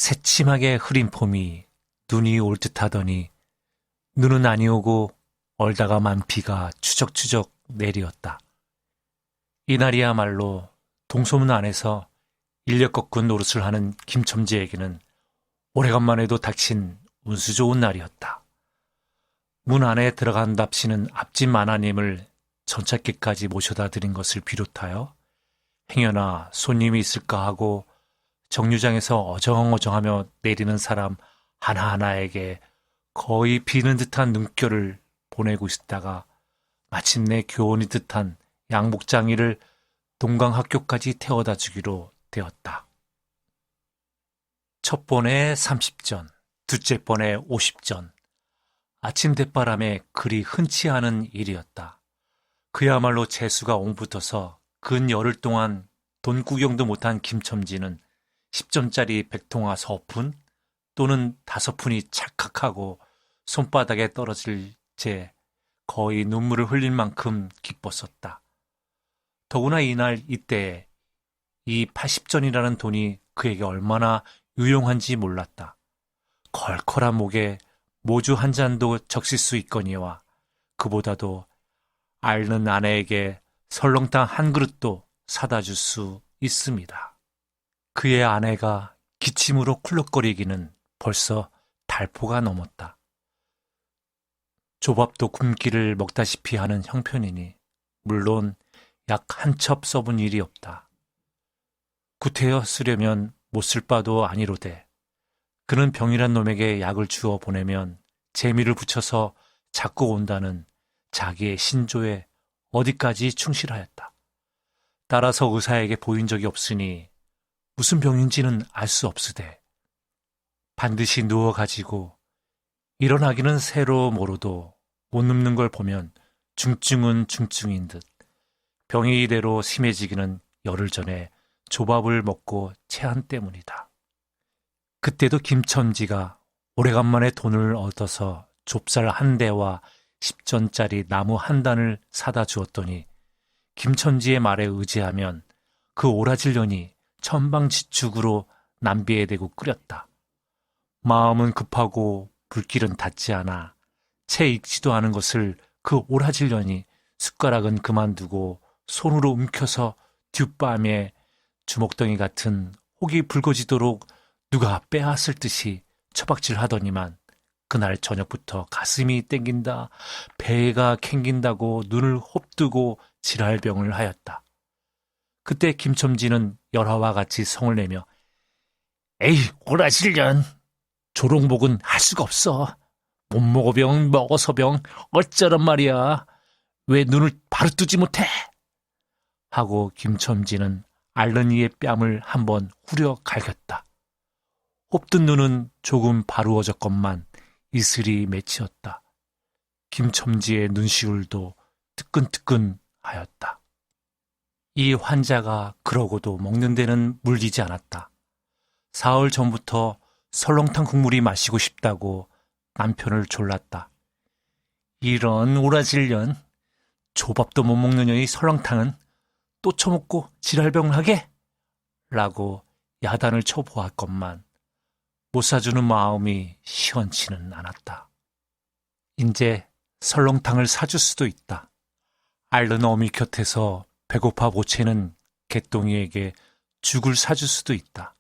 새침하게 흐린 봄이 눈이 올 듯하더니 눈은 아니오고 얼다가만 비가 추적추적 내리었다. 이날이야말로 동소문 안에서 인력 꺾은 노릇을 하는 김첨지에게는 오래간만에도 닥친 운수 좋은 날이었다. 문 안에 들어간답시는 앞집 마나님을 전찻길까지 모셔다 드린 것을 비롯하여 행여나 손님이 있을까 하고 정류장에서 어정어정하며 내리는 사람 하나하나에게 거의 비는 듯한 눈결을 보내고 있다가 마침내 교원이 듯한 양복장이를 동강학교까지 태워다 주기로 되었다. 첫 번에 30전, 둘째 번에 50전. 아침 대바람에 그리 흔치 않은 일이었다. 그야말로 재수가 옹붙어서 근 열흘 동안 돈 구경도 못한 김첨지는 10점짜리 백통화 3푼 또는 5푼이 찰칵하고 손바닥에 떨어질 채 거의 눈물을 흘릴 만큼 기뻤었다. 더구나 이날 이때에 이 80전이라는 돈이 그에게 얼마나 유용한지 몰랐다. 걸컬한 목에 모주 한 잔도 적실 수 있거니와 그보다도 앓는 아내에게 설렁탕 한 그릇도 사다 줄 수 있습니다. 그의 아내가 기침으로 쿨럭거리기는 벌써 달포가 넘었다. 조밥도 굶기를 먹다시피 하는 형편이니 물론 약 한 첩 써본 일이 없다. 구태여 쓰려면 못 쓸 바도 아니로되 그는 병이란 놈에게 약을 주어 보내면 재미를 붙여서 자꾸 온다는 자기의 신조에 어디까지 충실하였다. 따라서 의사에게 보인 적이 없으니 무슨 병인지는 알 수 없으되 반드시 누워가지고 일어나기는 새로 모르도 못 눕는 걸 보면 중증은 중증인 듯 병이 이대로 심해지기는 열흘 전에 조밥을 먹고 체한 때문이다. 그때도 김첨지가 오래간만에 돈을 얻어서 좁쌀 한 대와 10전짜리 나무 한 단을 사다 주었더니 김첨지의 말에 의지하면 그 오라질년이 천방지축으로 남비에 대고 끓였다. 마음은 급하고 불길은 닿지 않아 채 익지도 않은 것을 그 오라질년이 숟가락은 그만두고 손으로 움켜서 뒷밤에 주먹덩이 같은 혹이 붉어지도록 누가 빼앗을 듯이 처박질 하더니만 그날 저녁부터 가슴이 땡긴다, 배가 캥긴다고 눈을 홉뜨고 지랄병을 하였다. 그때 김첨지는 열화와 같이 성을 내며 에이 오라질년 조롱복은 할 수가 없어. 못 먹어병 먹어서병 어쩌란 말이야. 왜 눈을 바로 뜨지 못해? 하고 김첨지는 앓는 이의 뺨을 한번 후려 갈겼다. 홉뜬 눈은 조금 바루어졌건만 이슬이 맺히었다. 김첨지의 눈시울도 뜨끈뜨끈하였다. 이 환자가 그러고도 먹는 데는 물리지 않았다. 사흘 전부터 설렁탕 국물이 마시고 싶다고 남편을 졸랐다. 이런 오라질년, 조밥도 못 먹는 년이 설렁탕은 또 처먹고 지랄병을 하게? 라고 야단을 쳐보았건만 못 사주는 마음이 시원치는 않았다. 이제 설렁탕을 사줄 수도 있다. 앓는 어미 곁에서 배고파 보채는 개똥이에게 죽을 사줄 수도 있다.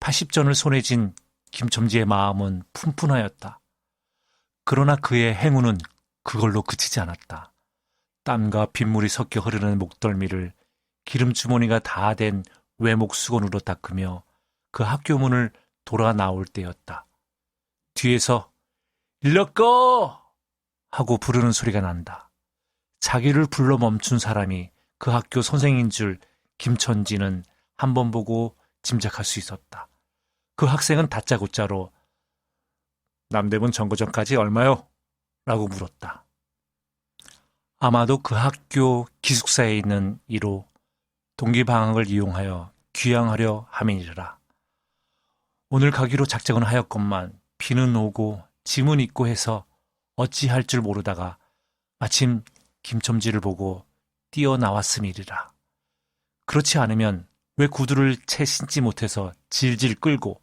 80전을 손에 쥔 김첨지의 마음은 푼푼하였다. 그러나 그의 행운은 그걸로 그치지 않았다. 땀과 빗물이 섞여 흐르는 목덜미를 기름주머니가 다 된 외목 수건으로 닦으며 그 학교 문을 돌아 나올 때였다. 뒤에서 일러꺼! 하고 부르는 소리가 난다. 자기를 불러 멈춘 사람이 그 학교 선생인 줄 김첨지는 한 번 보고 짐작할 수 있었다. 그 학생은 다짜고짜로 남대문 정거장까지 얼마요? 라고 물었다. 아마도 그 학교 기숙사에 있는 이로 동기방학을 이용하여 귀향하려 함이니라. 오늘 가기로 작정은 하였건만 비는 오고 짐은 있고 해서 어찌할 줄 모르다가 마침 김첨지를 보고 뛰어나왔음이리라. 그렇지 않으면 왜 구두를 채 신지 못해서 질질 끌고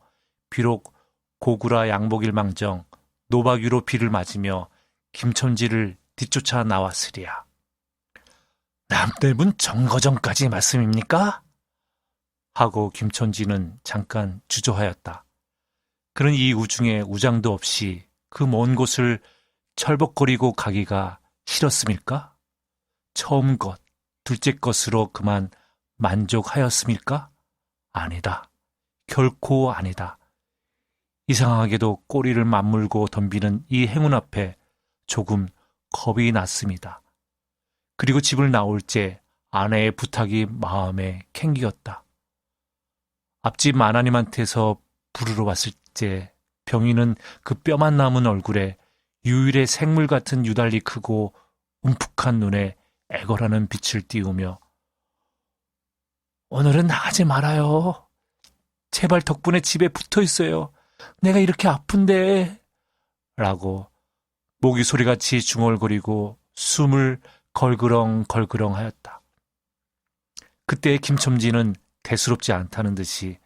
비록 고구라 양복일망정 노박 위로 비를 맞으며 김천지를 뒤쫓아 나왔으리야. 남대문 정거장까지 말씀입니까? 하고 김천지는 잠깐 주저하였다. 그는 이 우중에 우장도 없이 그 먼 곳을 철벅거리고 가기가 싫었음일까? 처음 것, 둘째 것으로 그만 만족하였음일까? 아니다. 결코 아니다. 이상하게도 꼬리를 맞물고 덤비는 이 행운 앞에 조금 겁이 났습니다. 그리고 집을 나올 때 아내의 부탁이 마음에 캥기었다. 앞집 마나님한테서 부르러 왔을 때 병인은 그 뼈만 남은 얼굴에 유일의 생물 같은 유달리 크고 움푹한 눈에 애걸하는 빛을 띄우며 오늘은 나가지 말아요. 제발 덕분에 집에 붙어 있어요. 내가 이렇게 아픈데 라고 모기 소리같이 중얼거리고 숨을 걸그렁 하였다. 그때 김첨지는 대수롭지 않다는 듯이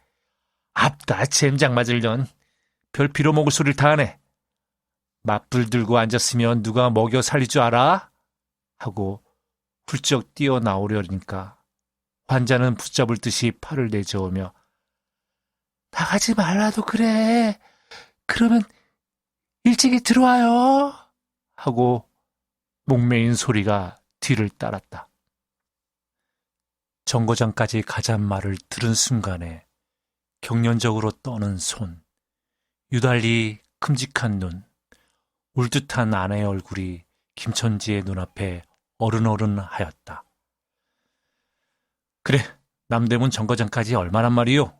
앞다 젠장 맞을년 별 빌어먹을 소리를 다 하네. 맞불 들고 앉았으면 누가 먹여 살릴 줄 알아? 하고 훌쩍 뛰어나오려니까 환자는 붙잡을 듯이 팔을 내저으며 나가지 말라도 그래. 그러면 일찍이 들어와요. 하고 목매인 소리가 뒤를 따랐다. 정거장까지 가잔 말을 들은 순간에 경련적으로 떠는 손, 유달리 큼직한 눈, 울듯한 아내의 얼굴이 김천지의 눈앞에 어른어른하였다. 그래, 남대문 정거장까지 얼마란 말이요?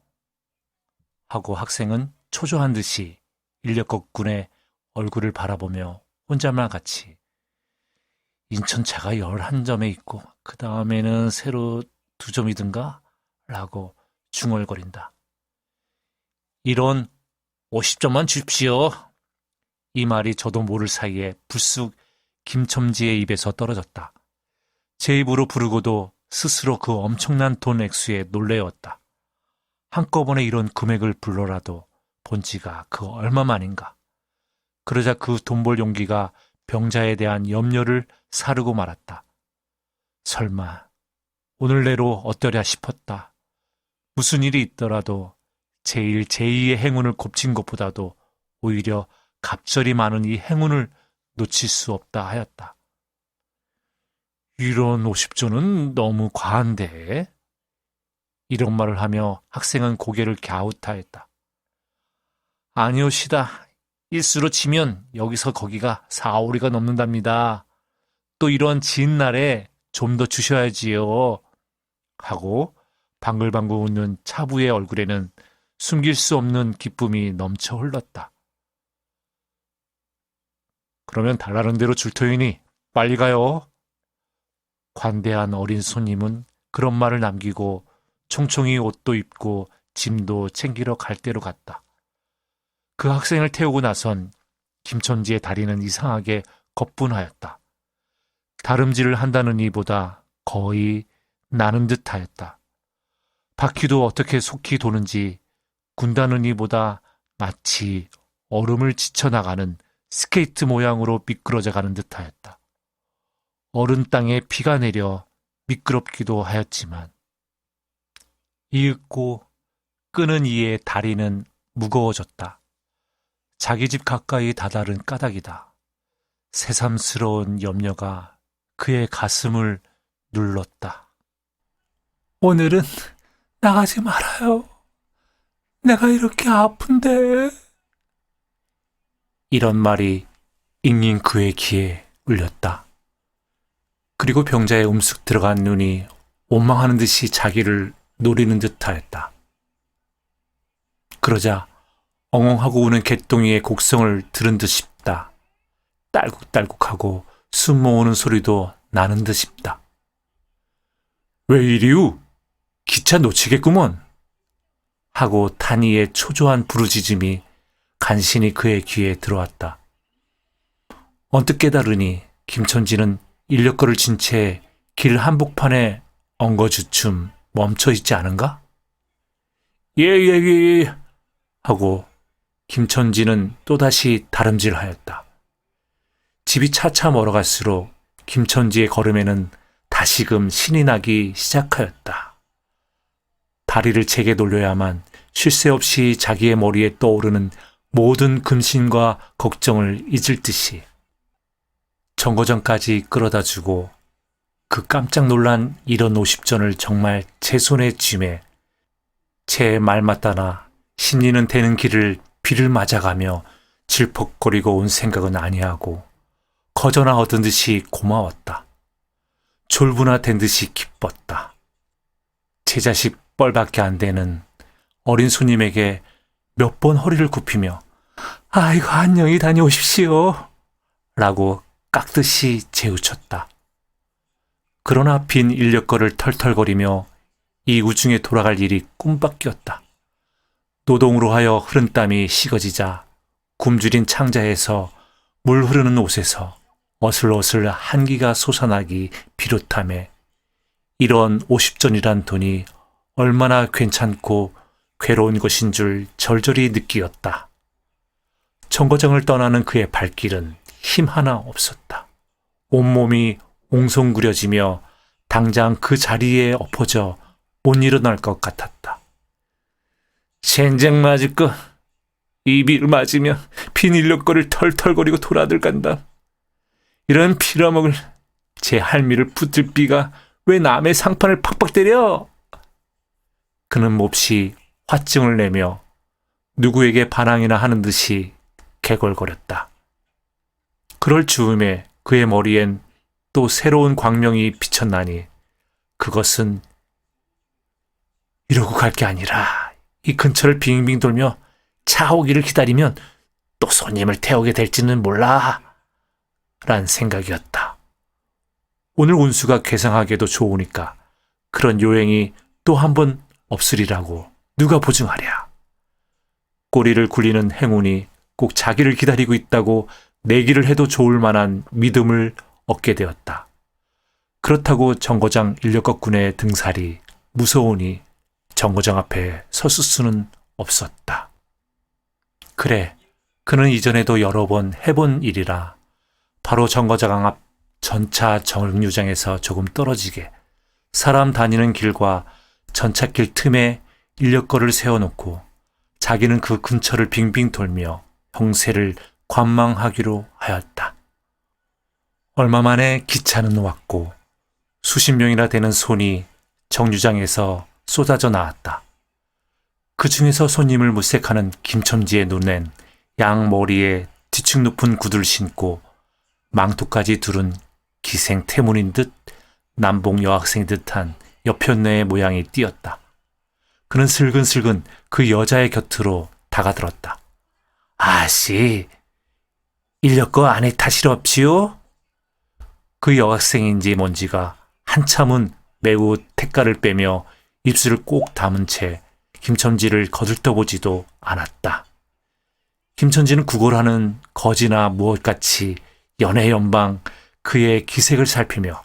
하고 학생은 초조한 듯이 인력거꾼의 얼굴을 바라보며 혼잣말 같이 인천차가 11점에 있고 그 다음에는 새로 2점이든가? 라고 중얼거린다. 이런 50점만 주십시오. 이 말이 저도 모를 사이에 불쑥 김첨지의 입에서 떨어졌다. 제 입으로 부르고도 스스로 그 엄청난 돈 액수에 놀래었다. 한꺼번에 이런 금액을 불러라도 본 지가 그 얼마만인가. 그러자 그 돈 벌 용기가 병자에 대한 염려를 사르고 말았다. 설마 오늘 내로 어떠랴 싶었다. 무슨 일이 있더라도 제일 제2의 행운을 곱친 것보다도 오히려 갑절이 많은 이 행운을 놓칠 수 없다 하였다. 이런 50조는 너무 과한데? 이런 말을 하며 학생은 고개를 갸웃하였다. 아니오시다. 일수로 치면 여기서 거기가 4~5리가 넘는답니다. 또 이런 지은 날에 좀 더 주셔야지요. 하고 방글방글 웃는 차부의 얼굴에는 숨길 수 없는 기쁨이 넘쳐 흘렀다. 그러면 달라는 대로 줄 터이니 빨리 가요. 관대한 어린 손님은 그런 말을 남기고 총총히 옷도 입고 짐도 챙기러 갈 대로 갔다. 그 학생을 태우고 나선 김천지의 다리는 이상하게 거뿐하였다. 다름질을 한다는 이보다 거의 나는 듯 하였다. 바퀴도 어떻게 속히 도는지 군다는 이보다 마치 얼음을 지쳐나가는 스케이트 모양으로 미끄러져 가는 듯 하였다. 얼은 땅에 비가 내려 미끄럽기도 하였지만 이윽고 끄는 이의 다리는 무거워졌다. 자기 집 가까이 다다른 까닭이다. 새삼스러운 염려가 그의 가슴을 눌렀다. 오늘은 나가지 말아요. 내가 이렇게 아픈데. 이런 말이 잉잉 그의 귀에 울렸다. 그리고 병자의 움쑥 들어간 눈이 원망하는 듯이 자기를 노리는 듯하였다. 그러자 엉엉하고 우는 개똥이의 곡성을 들은 듯 싶다. 딸꾹딸꾹하고 숨 모으는 소리도 나는 듯 싶다. 왜 이리우? 기차 놓치겠구먼. 하고 탄이의 초조한 부르짖음이 간신히 그의 귀에 들어왔다. 언뜻 깨달으니 김천지는 인력거를 진 채 길 한복판에 엉거주춤 멈춰 있지 않은가? 예. 하고 김천지는 또다시 다름질하였다. 집이 차차 멀어갈수록 김천지의 걸음에는 다시금 신이 나기 시작하였다. 다리를 제게 돌려야만 쉴 새 없이 자기의 머리에 떠오르는 모든 근심과 걱정을 잊을 듯이 정거장까지 끌어다 주고 그 깜짝 놀란 이런 50전을 정말 제 손에 쥐매 제 말 맞다나 심리는 되는 길을 비를 맞아가며 질퍽거리고 온 생각은 아니하고 거저나 얻은 듯이 고마웠다. 졸부나 된 듯이 기뻤다. 제 자식 뻘밖에 안 되는 어린 손님에게 몇 번 허리를 굽히며 아이고 안녕히 다녀오십시오 라고 깍듯이 재우쳤다. 그러나 빈 인력거를 털털거리며 이 우중에 돌아갈 일이 꿈밖이었다. 노동으로 하여 흐른 땀이 식어지자 굶주린 창자에서 물 흐르는 옷에서 어슬어슬 한기가 솟아나기 비롯하며 이런 50전이란 돈이 얼마나 괜찮고 괴로운 것인 줄 절절히 느끼었다. 정거장을 떠나는 그의 발길은 힘 하나 없었다. 온몸이 옹송구려지며 당장 그 자리에 엎어져 못 일어날 것 같았다. 젠장 맞을 거. 이 비를 맞으며 빈 인력거를 털털거리고 돌아들 간다. 이런 빌어먹을 제 할미를 붙들 비가 왜 남의 상판을 팍팍 때려? 그는 몹시 화증을 내며 누구에게 반항이나 하는 듯이 개걸거렸다. 그럴 즈음에 그의 머리엔 또 새로운 광명이 비쳤나니 그것은 이러고 갈 게 아니라 이 근처를 빙빙 돌며 차 오기를 기다리면 또 손님을 태우게 될지는 몰라 란 생각이었다. 오늘 운수가 괴상하게도 좋으니까 그런 요행이 또 한 번 없으리라고 누가 보증하랴. 꼬리를 굴리는 행운이 꼭 자기를 기다리고 있다고 내기를 해도 좋을 만한 믿음을 얻게 되었다. 그렇다고 정거장 인력거꾼의 등살이 무서우니 정거장 앞에 섰을 수는 없었다. 그래, 그는 이전에도 여러 번 해본 일이라 바로 정거장 앞 전차 정류장에서 조금 떨어지게 사람 다니는 길과 전차길 틈에 인력거를 세워놓고 자기는 그 근처를 빙빙 돌며 형세를 관망하기로 하였다. 얼마 만에 기차는 왔고 수십 명이나 되는 손이 정류장에서 쏟아져 나왔다. 그 중에서 손님을 물색하는 김첨지의 눈엔 양머리에 뒤축 높은 구두를 신고 망토까지 두른 기생태문인 듯 남봉 여학생 듯한 여편네의 모양이 띄었다. 그는 슬근슬근 그 여자의 곁으로 다가들었다. 아씨, 인력거 안에 타시러 없지요? 그 여학생인지 뭔지가 한참은 매우 택가를 빼며 입술을 꼭 다문 채 김첨지를 거들떠보지도 않았다. 김첨지는 구걸하는 거지나 무엇같이 연해연방 그의 기색을 살피며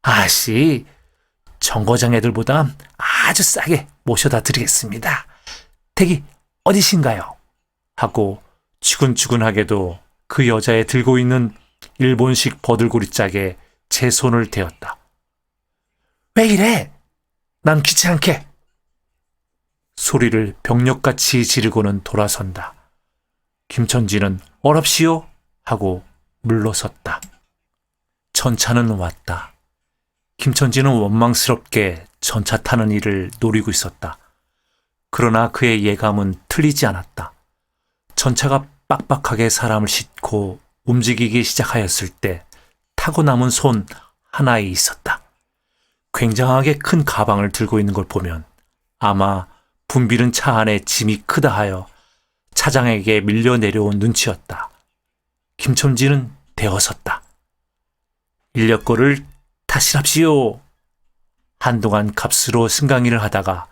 아씨, 정거장 애들보다 아주 싸게 모셔다 드리겠습니다. 댁이 어디신가요? 하고 주근주근하게도 그 여자의 들고 있는 일본식 버들고리 짝에 제 손을 대었다. 왜 이래? 난 귀찮게. 소리를 병력같이 지르고는 돌아선다. 김첨지는 어랍시오 하고 물러섰다. 전차는 왔다. 김첨지는 원망스럽게 전차 타는 일을 노리고 있었다. 그러나 그의 예감은 틀리지 않았다. 전차가 빡빡하게 사람을 싣고 움직이기 시작하였을 때 타고 남은 손 하나에 있었다. 굉장하게 큰 가방을 들고 있는 걸 보면 아마 붐비는 차 안에 짐이 크다 하여 차장에게 밀려 내려온 눈치였다. 김첨지는 대어섰다. 인력거를 타시랍시오. 한동안 값으로 승강이를 하다가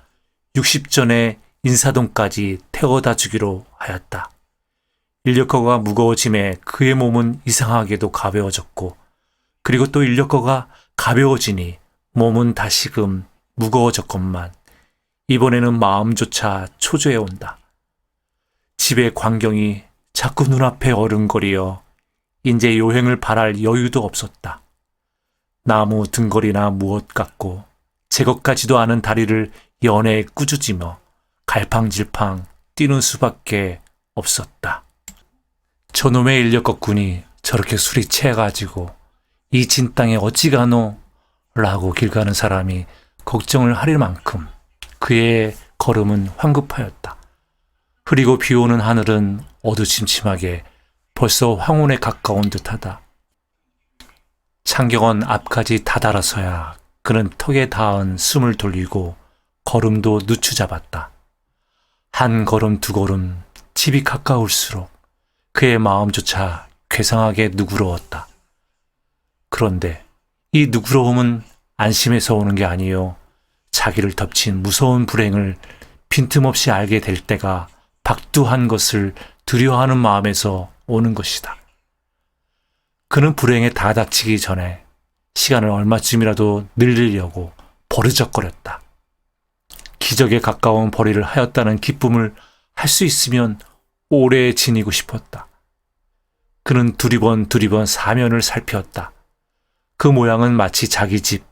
60전에 인사동까지 태워다 주기로 하였다. 인력거가 무거워짐에 그의 몸은 이상하게도 가벼워졌고 그리고 또 인력거가 가벼워지니 몸은 다시금 무거워졌건만 이번에는 마음조차 초조해 온다. 집의 광경이 자꾸 눈앞에 어른거리어 인제 여행을 바랄 여유도 없었다. 나무 등걸이나 무엇 같고 제 것 같지도 않은 다리를 연애 꾸짖으며 갈팡질팡 뛰는 수밖에 없었다. 저놈의 인력거꾼이 저렇게 술이 취해가지고 이 진 땅에 어찌 가노? 라고 길 가는 사람이 걱정을 하릴 만큼 그의 걸음은 황급하였다. 흐리고 비오는 하늘은 어두침침하게 벌써 황혼에 가까운 듯하다. 창경원 앞까지 다다라서야 그는 턱에 닿은 숨을 돌리고 걸음도 늦추잡았다. 한 걸음 두 걸음 집이 가까울수록 그의 마음조차 괴상하게 누그러웠다. 그런데 이 누그러움은 안심해서 오는 게 아니요, 자기를 덮친 무서운 불행을 빈틈없이 알게 될 때가 박두한 것을 두려워하는 마음에서 오는 것이다. 그는 불행에 다 닥치기 전에 시간을 얼마쯤이라도 늘리려고 버르적거렸다. 기적에 가까운 벌이를 하였다는 기쁨을 할 수 있으면 오래 지니고 싶었다. 그는 두리번 사면을 살피었다. 그 모양은 마치 자기 집,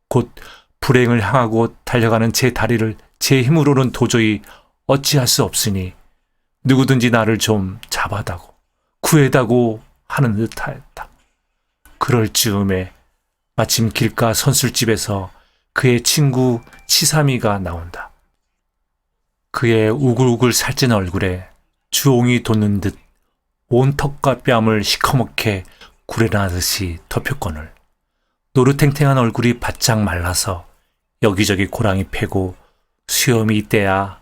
곧 불행을 향하고 달려가는 제 다리를 제 힘으로는 도저히 어찌할 수 없으니 누구든지 나를 좀 잡아다고, 구해다고 하는 듯하였다. 그럴 즈음에 마침 길가 선술집에서 그의 친구 치삼이가 나온다. 그의 우글우글 살찐 얼굴에 주홍이 돋는 듯 온 턱과 뺨을 시커멓게 구레나듯이 덮였거늘 노릇탱탱한 얼굴이 바짝 말라서 여기저기 고랑이 패고 수염이 이때야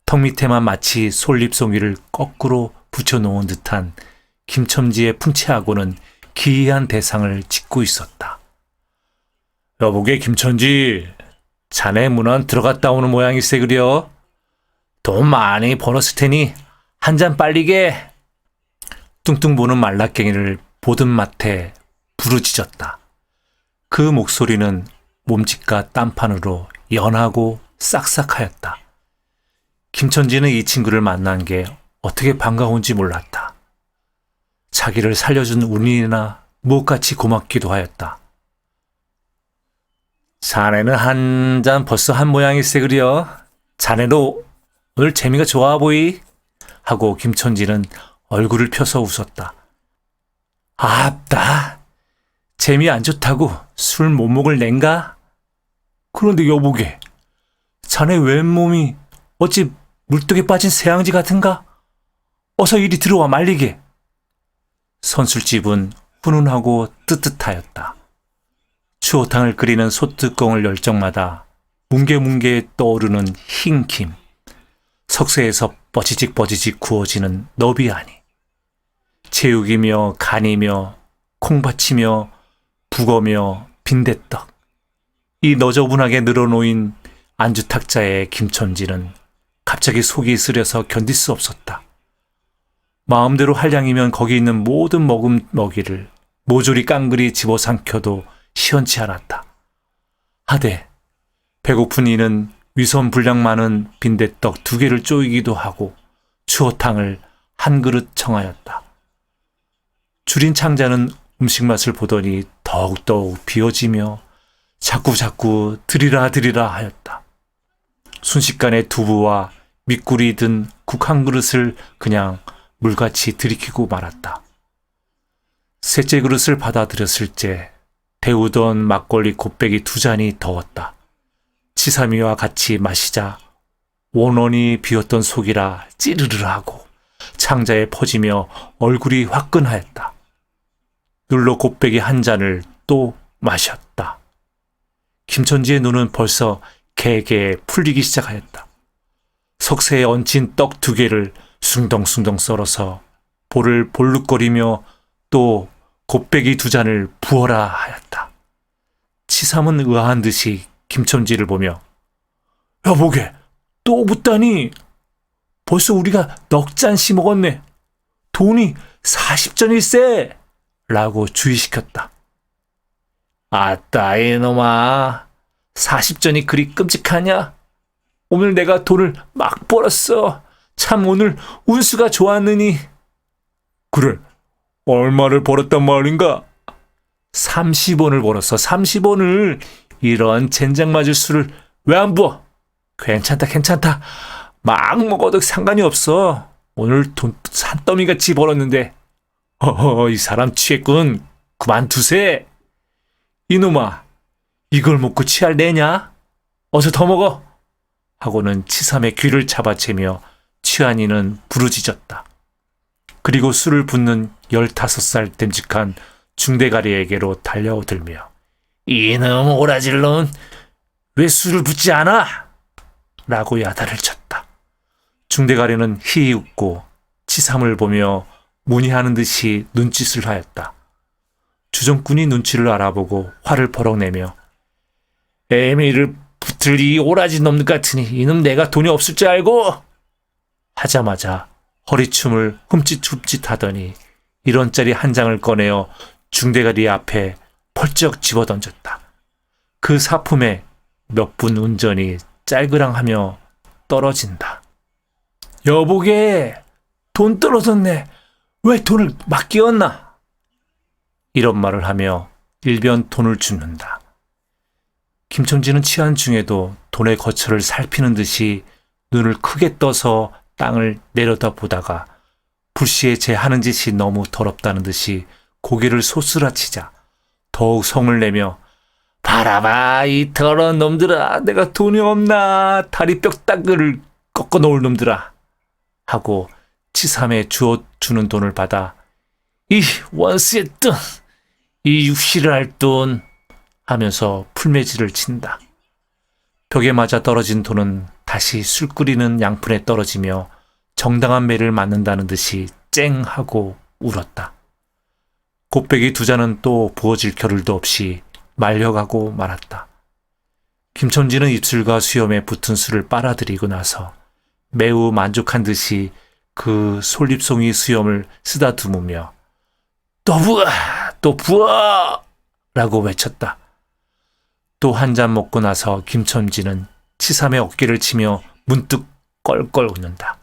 턱 밑에만 마치 솔잎송이를 거꾸로 붙여놓은 듯한 김첨지의 풍채하고는 기이한 대상을 짓고 있었다. 여보게 김첨지, 자네 문안 들어갔다 오는 모양일세 그려. 돈 많이 벌었을 테니 한 잔 빨리게. 뚱뚱 보는 말라깽이를 보든 마태 부르짖었다. 그 목소리는 몸짓과 딴판으로 연하고 싹싹하였다. 김첨지는 이 친구를 만난 게 어떻게 반가운지 몰랐다. 자기를 살려준 운이나 무엇같이 고맙기도 하였다. 자네는 한 잔 벌써 한 모양일세 그려. 자네도 오늘 재미가 좋아 보이? 하고 김첨지는 얼굴을 펴서 웃었다. 아따, 재미 안 좋다고 술 못 먹을 낸가? 그런데 여보게, 자네 왼몸이 어찌 물독에 빠진 새앙지 같은가? 어서 이리 들어와 말리게. 선술집은 훈훈하고 뜨뜻하였다. 추어탕을 끓이는 솥뚜껑을 열 적마다 뭉게뭉게 떠오르는 흰 김, 석쇠에서 뻐지직 구워지는 너비아니, 제육이며 간이며 콩밭이며 북어며 빈대떡, 이 너저분하게 늘어놓인 안주탁자의 김첨지는 갑자기 속이 쓰려서 견딜 수 없었다. 마음대로 한량이면 거기 있는 모든 먹이를 모조리 깡그리 집어삼켜도 시원치 않았다. 하되 배고픈 이는 위선 분량 많은 빈대떡 2개를 쪼이기도 하고 추어탕을 한 그릇 청하였다. 줄인 창자는 음식 맛을 보더니 더욱더욱 비어지며 자꾸 드리라 하였다. 순식간에 두부와 밑굴이 든 국 한 그릇을 그냥 물같이 들이키고 말았다. 셋째 그릇을 받아들였을 때 데우던 막걸리 곱빼기 2잔이 더웠다. 치삼이와 같이 마시자 원원이 비었던 속이라 찌르르 하고 창자에 퍼지며 얼굴이 화끈하였다. 눌러 곱빼기 한 잔을 또 마셨다. 김첨지의 눈은 벌써 개게 풀리기 시작하였다. 석쇠에 얹힌 떡 2개를 숭덩숭덩 썰어서 볼을 볼룩거리며 또 곱빼기 2잔을 부어라 하였다. 치삼은 의아한 듯이 김첨지를 보며 여보게, 또 붓다니. 벌써 우리가 넉 잔씩 먹었네. 돈이 40전일세 라고 주의시켰다. 아따 이놈아, 40전이 그리 끔찍하냐? 오늘 내가 돈을 막 벌었어. 참 오늘 운수가 좋았느니. 그래, 얼마를 벌었단 말인가? 30원을 벌었어, 30원을. 이런 젠장 맞을 술을 왜 안 부어? 괜찮다, 괜찮다. 막 먹어도 상관이 없어. 오늘 돈 산더미같이 벌었는데. 이 사람 취했군. 그만두세. 이놈아, 이걸 먹고 취할 내냐? 어서 더 먹어. 하고는 치삼의 귀를 잡아채며 취한 이는 부르짖었다. 그리고 술을 붓는 15살 됨직한 중대가리에게로 달려들며 이놈 오라질 놈, 왜 술을 붓지 않아? 라고 야단을 쳤다. 중대가리는 희히 웃고 치삼을 보며 문의하는 듯이 눈짓을 하였다. 주정꾼이 눈치를 알아보고 화를 버럭 내며 애미를 붙을 이 오라지 놈 같으니 이놈 내가 돈이 없을 줄 알고? 하자마자 허리춤을 흠칫흠칫 하더니 1원짜리 한 장을 꺼내어 중대가리 앞에 펄쩍 집어던졌다. 그 사품에 몇 분 운전이 짤그랑하며 떨어진다. 여보게, 돈 떨어졌네. 왜 돈을 막 끼웠나? 이런 말을 하며 일변 돈을 줍는다. 김첨지는 취한 중에도 돈의 거처를 살피는 듯이 눈을 크게 떠서 땅을 내려다보다가 불시에 제 하는 짓이 너무 더럽다는 듯이 고개를 소스라치자 더욱 성을 내며 바라봐 이 더러운 놈들아, 내가 돈이 없나, 다리뼈 따그를 꺾어 놓을 놈들아 하고 치삼에 주는 돈을 받아 이 원수의 돈, 이 육시를 할 돈 하면서 풀매질을 친다. 벽에 맞아 떨어진 돈은 다시 술 끓이는 양푼에 떨어지며 정당한 매를 맞는다는 듯이 쨍 하고 울었다. 곱빼기 2잔은 또 부어질 겨를도 없이 말려가고 말았다. 김첨지는 입술과 수염에 붙은 술을 빨아들이고 나서 매우 만족한 듯이 그 솔잎송이 수염을 쓰다듬으며 또 부어! 또 부어! 라고 외쳤다. 또 한 잔 먹고 나서 김첨지는 치삼의 어깨를 치며 문득 껄껄 웃는다.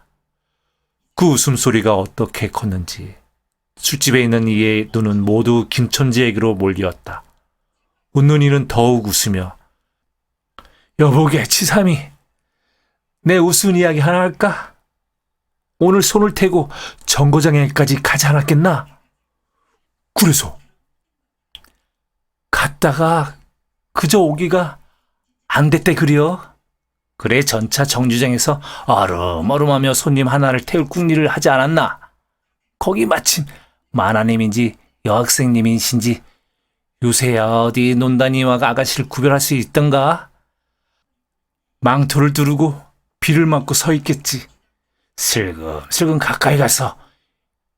그 웃음소리가 어떻게 컸는지 술집에 있는 이의 눈은 모두 김첨지에게로 몰리었다. 웃는 이는 더욱 웃으며 여보게 치삼이, 내 웃은 이야기 하나 할까? 오늘 손을 태고 정거장에까지 가지 않았겠나? 그래서? 갔다가 그저 오기가 안 됐대 그려. 그래 전차 정류장에서 얼음얼음하며 손님 하나를 태울 궁리를 하지 않았나? 거기 마침 만화님인지 여학생님이신지 요새야 어디 논다니와 아가씨를 구별할 수 있던가? 망토를 두르고 비를 맞고 서 있겠지. 슬금슬금 가까이 가서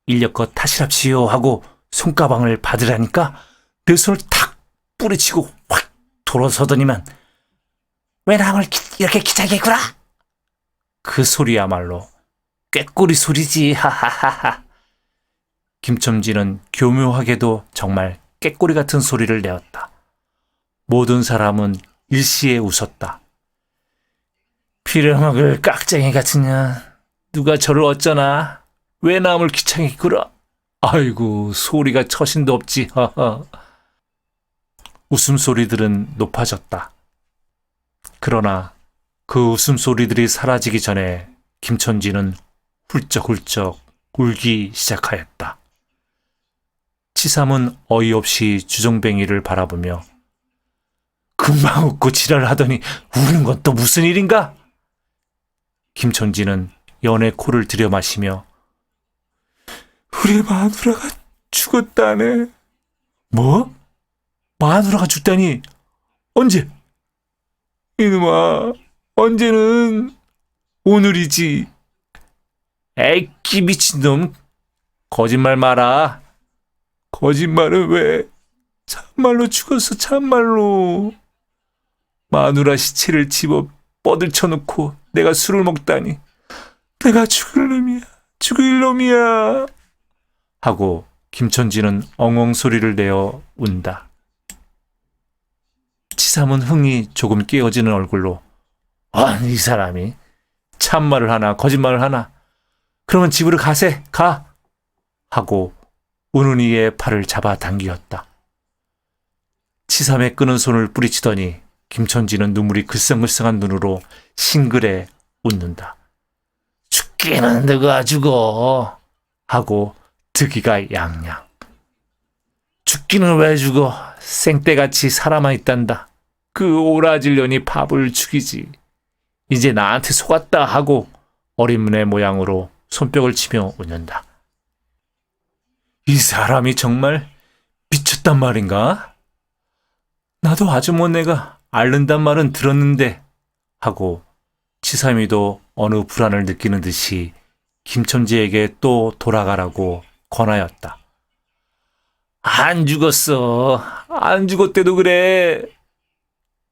인력껏 타시랍시오 하고 손가방을 받으라니까 내 손을 탁 뿌리치고 확 돌아서더니만 왜 남을 이렇게 기차게 구라? 그 소리야말로 꾀꼬리 소리지. 하하하하. 김첨지는 교묘하게도 정말 꾀꼬리 같은 소리를 내었다. 모든 사람은 일시에 웃었다. 피려먹을 깍쟁이 같은 년, 누가 저를 어쩌나? 왜 남을 귀찮게 굴어? 아이고 소리가 처신도 없지. 허허. 웃음소리들은 높아졌다. 그러나 그 웃음소리들이 사라지기 전에 김첨지는 훌쩍훌쩍 울기 시작하였다. 치삼은 어이없이 주정뱅이를 바라보며 금방 웃고 지랄을 하더니 우는 건 또 무슨 일인가? 김첨지는 연의 코를 들여마시며 우리 마누라가 죽었다네. 뭐? 마누라가 죽다니? 언제? 이놈아, 언제는? 오늘이지. 에이, 기 미친놈. 거짓말 마라. 거짓말은 왜? 참말로 죽었어, 참말로. 마누라 시체를 집어 뻗을쳐놓고 내가 술을 먹다니. 내가 죽을 놈이야, 죽을 놈이야. 하고 김첨지는 엉엉 소리를 내어 운다. 치삼은 흥이 조금 깨어지는 얼굴로 이 사람이 참말을 하나 거짓말을 하나 그러면 집으로 가세, 가! 하고 우는 이의 팔을 잡아 당기었다. 치삼의 끄는 손을 뿌리치더니 김천지는 눈물이 글썽글썽한 눈으로 싱글에 웃는다. 죽기는 누가 죽어? 하고 득이가 양양. 죽기는 왜 죽어? 생떼같이 살아만 있단다. 그 오라질년이 밥을 죽이지. 이제 나한테 속았다 하고 어린문의 모양으로 손뼉을 치며 웃는다. 이 사람이 정말 미쳤단 말인가? 나도 아주머니가 앓는단 말은 들었는데 하고 치삼이도 어느 불안을 느끼는 듯이 김천지에게 또 돌아가라고 권하였다. 안 죽었어. 안 죽었대도 그래.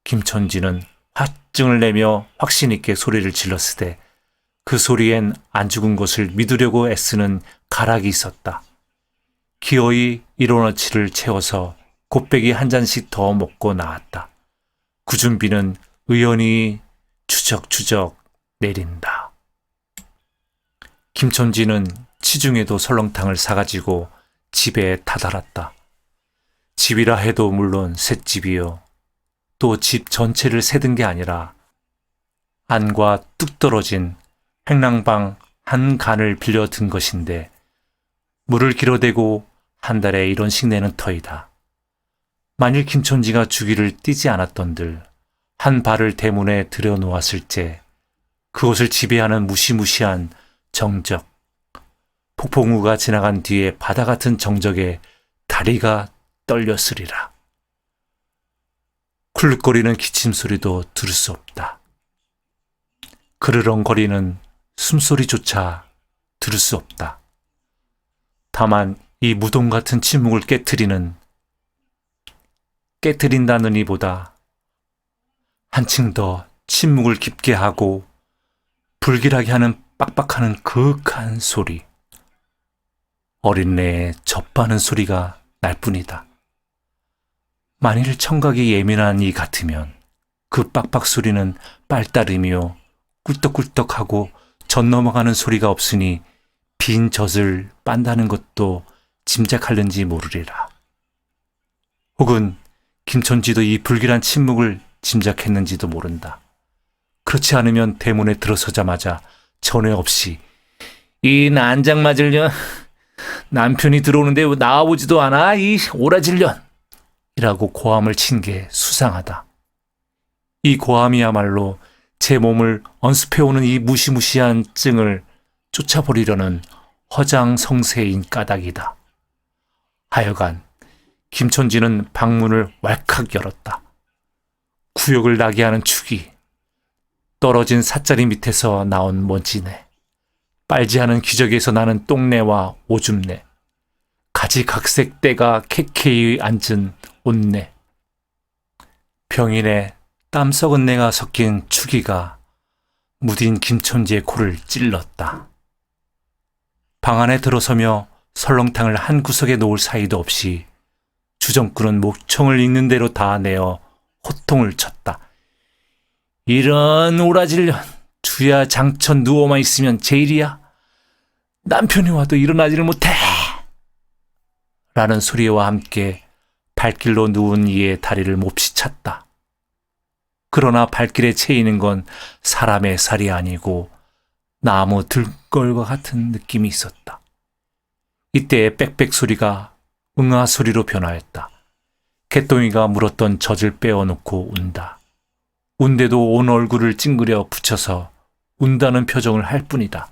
김천지는 화증을 내며 확신 있게 소리를 질렀으되 그 소리엔 안 죽은 것을 믿으려고 애쓰는 가락이 있었다. 기어이 일어너치를 채워서 곱빼기 한 잔씩 더 먹고 나왔다. 구준비는 의연히 추적추적 내린다. 김천지는 치중에도 설렁탕을 사가지고 집에 다다랐다. 집이라 해도 물론 셋집이요. 또 집 전체를 세든 게 아니라 안과 뚝 떨어진 횡랑방 한 간을 빌려 든 것인데 물을 길어대고 한 달에 이런씩 내는 터이다. 만일 김천지가 주기를 띄지 않았던들 한 발을 대문에 들여놓았을째 그곳을 지배하는 무시무시한 정적, 폭풍우가 지나간 뒤에 바다 같은 정적에 다리가 떨렸으리라. 쿨룩거리는 기침소리도 들을 수 없다. 그르렁거리는 숨소리조차 들을 수 없다. 다만 이 무덤 같은 침묵을 깨트린다느니보다 한층 더 침묵을 깊게 하고 불길하게 하는 빡빡하는 그윽한 소리. 어린애의 젖바는 소리가 날 뿐이다. 만일 청각이 예민한 이 같으면 그 빡빡 소리는 빨따르며 꿀떡꿀떡하고 젖 넘어가는 소리가 없으니 빈 젖을 빤다는 것도 짐작할는지 모르리라. 혹은 김천지도 이 불길한 침묵을 짐작했는지도 모른다. 그렇지 않으면 대문에 들어서자마자 전에 없이 이 난장 맞을년 남편이 들어오는데 왜 나와보지도 않아 이 오라질년 이라고 고함을 친 게 수상하다. 이 고함이야말로 제 몸을 언습해오는 이 무시무시한 증을 쫓아버리려는 허장성세인 까닭이다. 하여간 김천지는 방문을 왈칵 열었다. 구역을 나게 하는 축이, 떨어진 삿자리 밑에서 나온 먼지네, 빨지않은 기저귀에서 나는 똥내와 오줌내, 가지각색 때가 캐캐이 앉은 옷내, 병인의 땀 썩은 내가 섞인 추기가 무딘 김천지의 코를 찔렀다. 방 안에 들어서며 설렁탕을 한 구석에 놓을 사이도 없이 주정꾼은 목청을 읽는 대로 다 내어 호통을 쳤다. 이런 오라질년, 주야 장천 누워만 있으면 제일이야. 남편이 와도 일어나지를 못해. 라는 소리와 함께 발길로 누운 이의 다리를 몹시 찼다. 그러나 발길에 채이는 건 사람의 살이 아니고 나무 들걸과 같은 느낌이 있었다. 이때의 빽빽 소리가 응아 소리로 변화했다. 개똥이가 물었던 젖을 빼어놓고 운다. 운데도 온 얼굴을 찡그려 붙여서 운다는 표정을 할 뿐이다.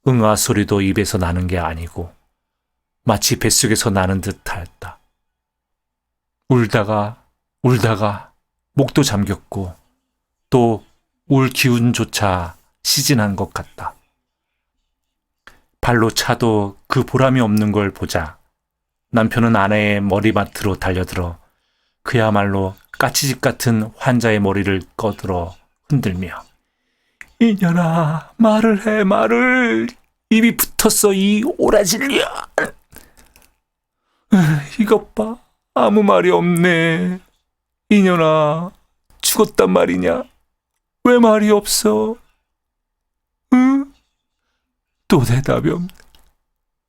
응아 소리도 입에서 나는 게 아니고 마치 뱃속에서 나는 듯하였다. 울다가 목도 잠겼고 또 울 기운조차 시진한 것 같다. 발로 차도 그 보람이 없는 걸 보자 남편은 아내의 머리맡으로 달려들어 그야말로 까치집 같은 환자의 머리를 꺼들어 흔들며 이년아 말을 해 말을 입이 붙었어 이 오라질년 이것 봐 아무 말이 없네 이년아 죽었단 말이냐 왜 말이 없어 응? 또 대답이 없네.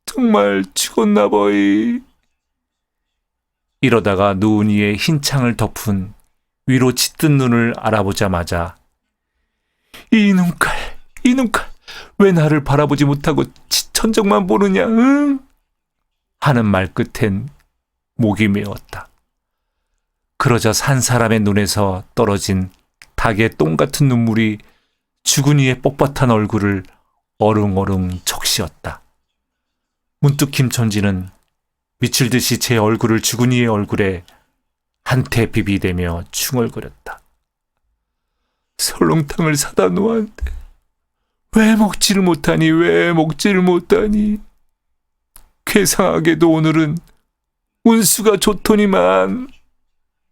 정말 죽었나 보이. 이러다가 누운 이의 흰 창을 덮은 위로 짙은 눈을 알아보자마자 이 눈깔, 왜 나를 바라보지 못하고 천정만 보느냐, 응? 하는 말 끝엔 목이 메었다. 그러자 산 사람의 눈에서 떨어진 닭의 똥 같은 눈물이 죽은 이의 뻣뻣한 얼굴을 어릉어릉 적시었다. 문득 김천지는 미칠 듯이 제 얼굴을 죽은 이의 얼굴에 한테 비비대며 중얼거렸다. 설렁탕을 사다 놓았는데 왜 먹지를 못하니. 괴상하게도 오늘은 운수가 좋더니만.